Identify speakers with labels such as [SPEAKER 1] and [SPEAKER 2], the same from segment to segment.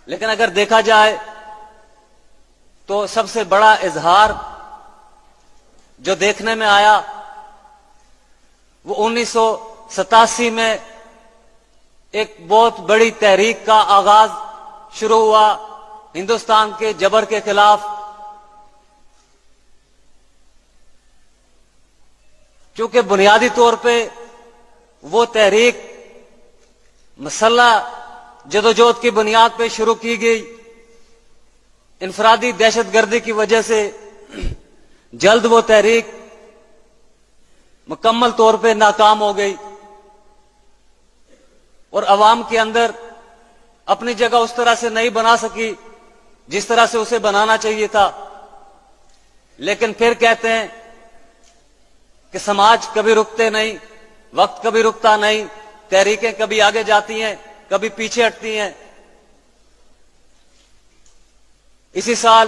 [SPEAKER 1] لیکن اگر دیکھا جائے تو سب سے بڑا اظہار جو دیکھنے میں آیا وہ 1987 میں ایک بہت بڑی تحریک کا آغاز شروع ہوا ہندوستان کے جبر کے خلاف. چونکہ بنیادی طور پہ وہ تحریک مسلح جدوجہد کی بنیاد پہ شروع کی گئی، انفرادی دہشت گردی کی وجہ سے جلد وہ تحریک مکمل طور پہ ناکام ہو گئی اور عوام کے اندر اپنی جگہ اس طرح سے نہیں بنا سکی جس طرح سے اسے بنانا چاہیے تھا. لیکن پھر کہتے ہیں کہ سماج کبھی رکتے نہیں، وقت کبھی رکتا نہیں، تحریکیں کبھی آگے جاتی ہیں کبھی پیچھے ہٹتی ہیں. اسی سال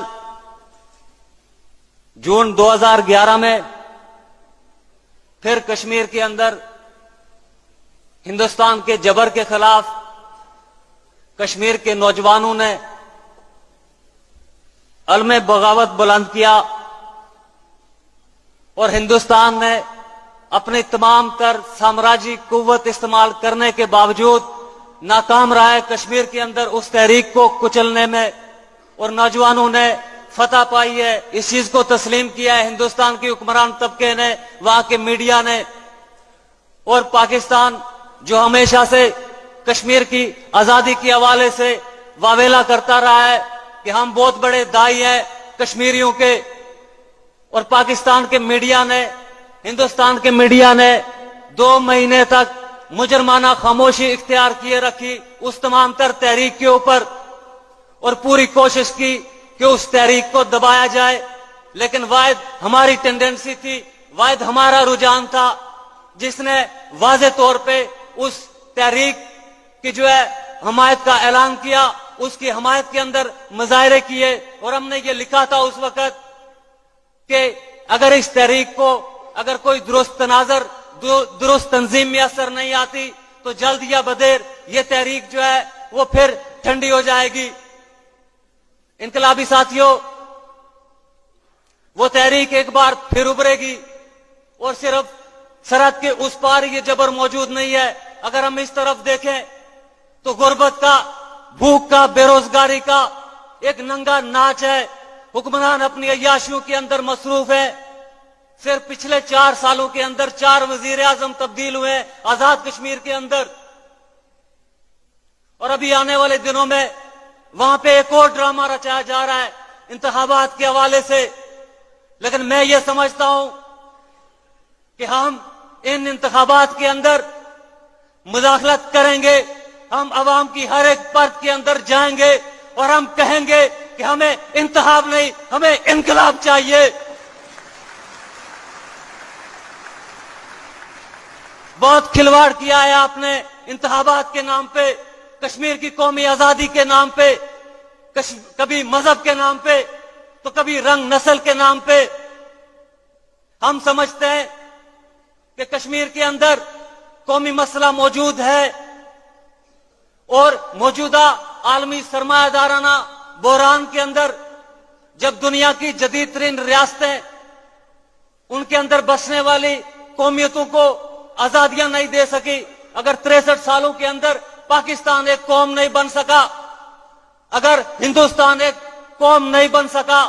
[SPEAKER 1] جون 2011 میں پھر کشمیر کے اندر ہندوستان کے جبر کے خلاف کشمیر کے نوجوانوں نے علم بغاوت بلند کیا اور ہندوستان نے اپنی تمام تر سامراجی قوت استعمال کرنے کے باوجود ناکام رہا ہے کشمیر کے اندر اس تحریک کو کچلنے میں، اور نوجوانوں نے فتح پائی ہے. اس چیز کو تسلیم کیا ہے ہندوستان کی حکمران طبقے نے، وہاں کے میڈیا نے، اور پاکستان جو ہمیشہ سے کشمیر کی آزادی کے حوالے سے واویلا کرتا رہا ہے کہ ہم بہت بڑے دائی ہیں کشمیریوں کے، اور پاکستان کے میڈیا نے، ہندوستان کے میڈیا نے 2 مہینے تک مجرمانہ خاموشی اختیار کیے رکھی اس تمام تر تحریک کے اوپر، اور پوری کوشش کی کہ اس تحریک کو دبایا جائے. لیکن واحد ہماری ٹینڈنسی تھی، واحد ہمارا رجحان تھا جس نے واضح طور پہ اس تحریک کی جو ہے حمایت کا اعلان کیا، اس کی حمایت کے اندر مظاہرے کیے، اور ہم نے یہ لکھا تھا اس وقت کہ اگر اس تحریک کو اگر کوئی درست تناظر درست تنظیم میں اثر نہیں آتی تو جلد یا بدیر یہ تحریک جو ہے وہ پھر ٹھنڈی ہو جائے گی. انقلابی ساتھیوں، وہ تحریک ایک بار پھر ابھرے گی، اور صرف سرحد کے اس پار یہ جبر موجود نہیں ہے. اگر ہم اس طرف دیکھیں تو غربت کا، بھوک کا، بے روزگاری کا ایک ننگا ناچ ہے. حکمران اپنی عیاشیوں کے اندر مصروف ہے. صرف پچھلے 4 سالوں کے اندر 4 وزیر اعظم تبدیل ہوئے آزاد کشمیر کے اندر، اور ابھی آنے والے دنوں میں وہاں پہ ایک اور ڈرامہ رچایا جا رہا ہے انتخابات کے حوالے سے. لیکن میں یہ سمجھتا ہوں کہ ہم ان انتخابات کے اندر مداخلت کریں گے، ہم عوام کی ہر ایک پرت کے اندر جائیں گے اور ہم کہیں گے کہ ہمیں انتخاب نہیں، ہمیں انقلاب چاہیے. بہت کھلواڑ کیا ہے آپ نے انتخابات کے نام پہ، کشمیر کی قومی آزادی کے نام پہ، کبھی مذہب کے نام پہ تو کبھی رنگ نسل کے نام پہ. ہم سمجھتے ہیں کہ کشمیر کے اندر قومی مسئلہ موجود ہے، اور موجودہ عالمی سرمایہ دارانہ بحران کے اندر جب دنیا کی جدید ترین ریاستیں ان کے اندر بسنے والی قومیتوں کو آزادیاں نہیں دے سکی، اگر 63 سالوں کے اندر پاکستان ایک قوم نہیں بن سکا، اگر ہندوستان ایک قوم نہیں بن سکا،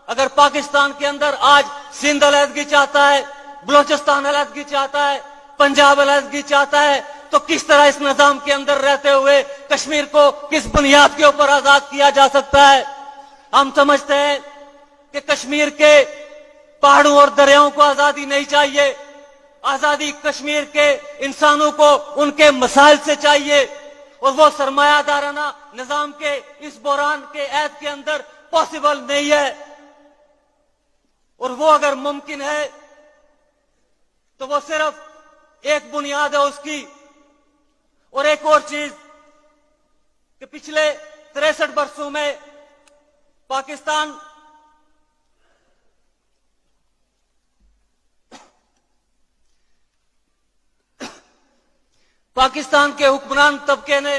[SPEAKER 1] اگر پاکستان کے اندر آج سندھ علیحدگی چاہتا ہے، بلوچستان علیحدگی چاہتا ہے، پنجاب علیحدگی چاہتا ہے، تو کس طرح اس نظام کے اندر رہتے ہوئے کشمیر کو کس بنیاد کے اوپر آزاد کیا جا سکتا ہے؟ ہم سمجھتے ہیں کہ کشمیر کے پہاڑوں اور دریاؤں کو آزادی نہیں چاہیے، آزادی کشمیر کے انسانوں کو ان کے مسائل سے چاہیے، اور وہ سرمایہ دارانہ نظام کے اس بحران کے عہد کے اندر پاسبل نہیں ہے. اور وہ اگر ممکن ہے تو وہ صرف ایک بنیاد ہے اس کی، اور ایک اور چیز کہ پچھلے 63 برسوں میں پاکستان کے حکمران طبقے نے